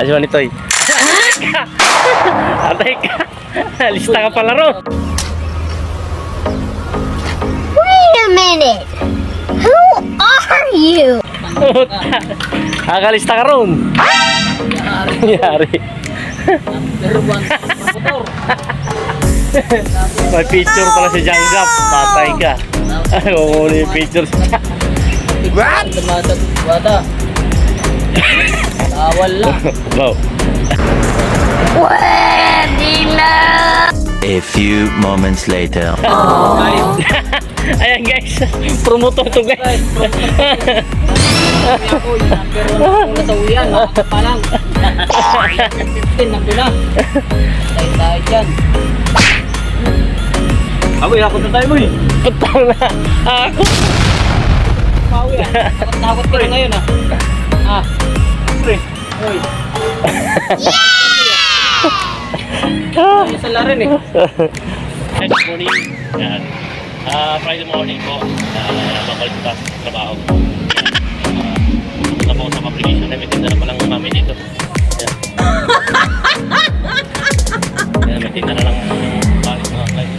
Alis mo nito eh. Atay ka. Lista ka pala ron. Wait a minute. Who are you? Kakalista ka ron. Yari. May picture pala si Janggap. Patay ka. Ano yung picture siya? What? Wata. Awal na. Wow. Pwede na. A few moments later. Ayan guys, promotor to guys. Ako yung number 1 ako na sa uyan. Nakaka pa lang. 15, nandun na. Tayo dyan. Aboy, ako na tayo boy. Putang na. Ako. Pawi ah. Takot ka na ngayon ah. Ah. Pre. Uy. Isa lang rin eh. Good morning. Yan. Friday morning po. Babalik sa trabaho. Tapos na po sa application na may tinda na palang mami dito. Yan. Yan, may tinda na lang balik mga client.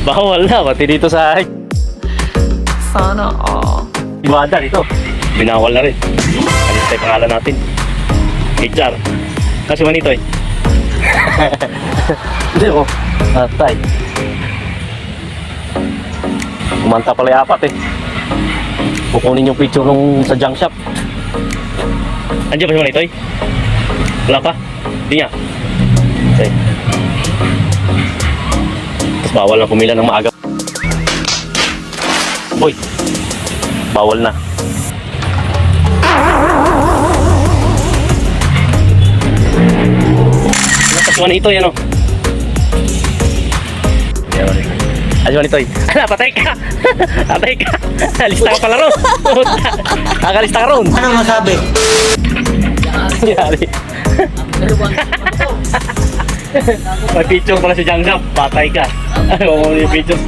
Bawal na, pati dito sa Sana all. Ibada dito. Binawal na rin. Alis tayo pangalan natin. HR. Kasi manito eh. Hindi ko. Atay. Kumanta pala yung apat eh. Kukunin yung picture nung sa junk shop. Andiyan pa si manito eh? Wala pa? Hindi niya. Okay. Tapos bawal na pumila ng maaga. Boy. Bawal na. Nakasuhan ito yan o. Ayun ito eh. Ala, patay ka. Patay ka. Lista ka pala ron. Kakalista ka ron. Ano masabi? Yari. Number 1 May picture pala si Janggap. Patay ka. Oo, yung picture.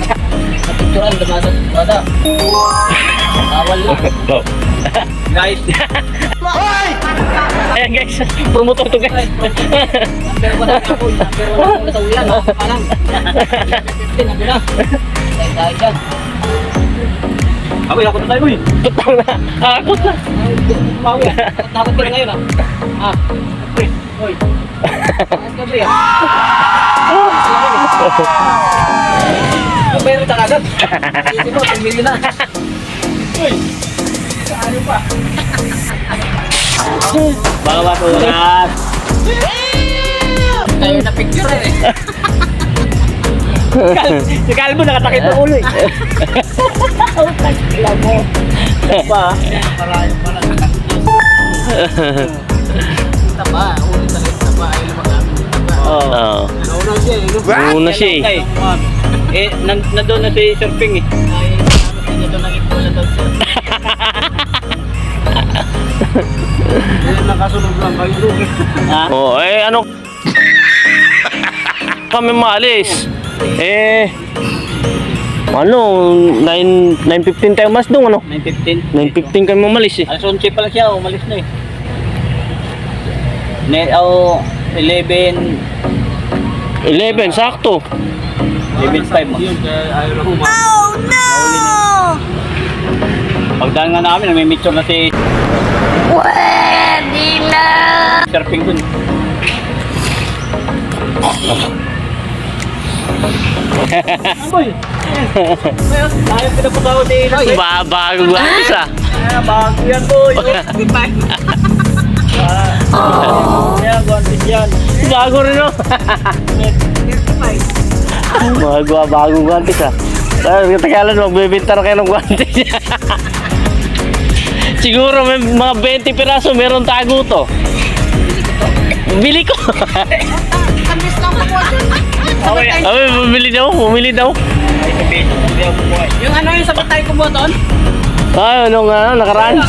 Picturean, dumasag. Wata. Awal na. Wow. Guys. Ayan guys, promotor to guys. Number 1 ako. Number 1 ako na sa uyan. Nakaka pa lang. 15, nandun na. Tayo dyan. Aboy, ako na tayo boy. Putang na. Ako na. Pawi ah. Takot ka na ngayon ah. Ah. Pre. Uy. Takot ka pre ah. Yung bayro agad. Isip mo, 10 million na. Uy. Ano pa? Baka matulat. Tayo na picture eh. Si Calvo nakatakip ng ulo eh. Tagila mo. Pa. Parayo pala. Taba, ulit na rin taba. Ay lumagamit ng taba. Oo. Nauna siya eh. Nauna siya eh. Eh, nandun na si Surfing eh. Ay, namin niya doon nag-ipula daw siya. Nakasunod lang kayo doon. Ha? Oh, eh ano? Kami maalis. Eh ano, 9:15 tayo mas dong ano? 9:15. 9:15 kami umalis eh. Alas 11 pa lang siya, umalis na eh. 11 sakto. 11:05 mo. Oh no! Pagdaan nga namin, may picture na si Pwede na. Surfing dun. Boy! Tayo pinapunta ko si Bago guwatis ah. bago yan boy! Yan, guwantis yan. Bago rin oh. Bago guwantis ah. Katagalan magbebenta na kayo ng guwantis. Siguro may mga 20 piraso meron tago to. Bili ko. Kambis lang po po. Ay, bumili daw. Yung ano yung sa patay ko mo doon? Ay, ano nga, nakaraan.